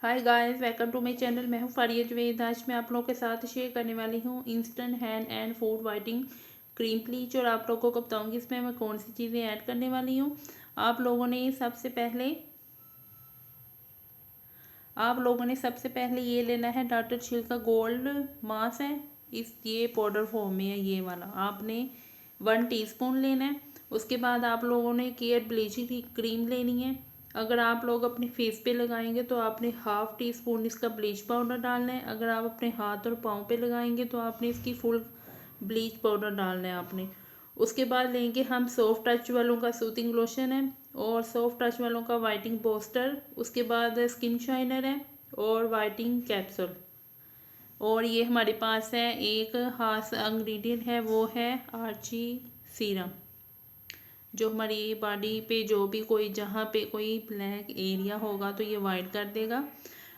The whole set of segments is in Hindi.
Hi guys, welcome to my channel. मैं हूँ फारिया जवेद। आज मैं आप लोगों के साथ शेयर करने वाली हूँ instant hand and food whiting cream bleach. और आप लोगों को बताऊंगी इसमें मैं कौन सी चीज़ें ऐड करने वाली हूँ। आप लोगों ने सबसे पहले ये लेना है डॉक्टर चिल का गोल्ड मास्क है। ये पाउडर फॉर्म में है। ये वाला आपने 1 टीस्पून लेना है। उसके बाद आप लोगों ने केयर ब्लीचिंग की क्रीम लेनी है। अगर आप लोग अपने फेस पे लगाएंगे तो आपने 1/2 टीस्पून इसका ब्लीच पाउडर डालना है। अगर आप अपने हाथ और पाँव पे लगाएंगे तो आपने इसकी फुल ब्लीच पाउडर डालना है आपने। उसके बाद लेंगे हम सॉफ्ट टच वालों का सूथिंग लोशन है और सॉफ्ट टच वालों का वाइटिंग बूस्टर। उसके बाद स्किन शाइनर है और वाइटिंग कैप्सूल। और ये हमारे पास है एक खास इंग्रेडिएंट है, वो है आर्ची सीरम, जो हमारी बॉडी पे जो भी कोई जहाँ पे कोई ब्लैक एरिया होगा तो ये वाइट कर देगा।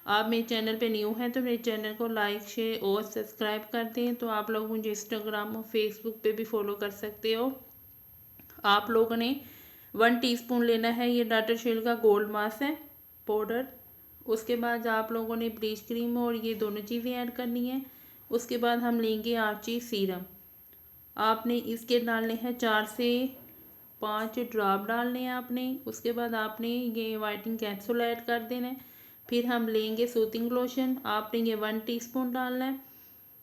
आप मेरे चैनल पे न्यू हैं तो मेरे चैनल को लाइक शेयर और सब्सक्राइब कर दें। तो आप लोग मुझे इंस्टाग्राम और फेसबुक पे भी फॉलो कर सकते हो। आप लोगों ने 1 टीस्पून लेना है ये डॉक्टर शेल का गोल्ड मास्क है पाउडर। उसके बाद आप लोगों ने ब्लीच क्रीम और ये दोनों चीज़ें ऐड करनी है। उसके बाद हम लेंगे आर्ची सीरम। आपने इसके डालने हैं 4 से 5 ड्रॉप डालने हैं आपने। उसके बाद आपने ये वाइटिंग कैप्सूल ऐड कर देना है। फिर हम लेंगे सूथिंग लोशन, आपने ये 1 टीस्पून डालना है।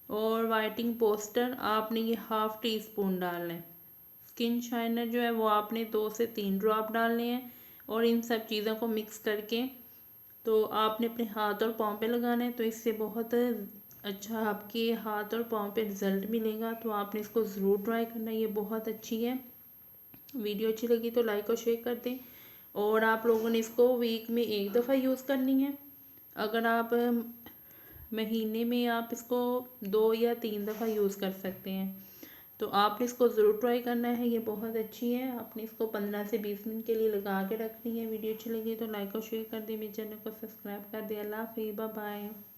और वाइटिंग पोस्टर आपने ये 1/2 टीस्पून डालना है। स्किन शाइनर जो है वो आपने 2 से 3 ड्रॉप डालने हैं। और इन सब चीज़ों को मिक्स करके तो आपने अपने हाथ और पाँव पे लगाना है। तो इससे बहुत अच्छा आपके हाथ और पाँव पे रिजल्ट मिलेगा। तो आपने इसको ज़रूर ट्राई करना, ये बहुत अच्छी है। वीडियो अच्छी लगी तो लाइक और शेयर कर दें। और आप लोगों ने इसको वीक में 1 दफ़ा यूज़ करनी है। अगर आप महीने में आप इसको 2 या 3 दफ़ा यूज़ कर सकते हैं। तो आपने इसको ज़रूर ट्राई करना है, ये बहुत अच्छी है। आपने इसको 15 से 20 मिनट के लिए लगा के रखनी है। वीडियो अच्छी लगी तो लाइक और शेयर कर दें, मेरे चैनल को सब्सक्राइब कर दें। अल्लाह हाफिज़, बाय बाय।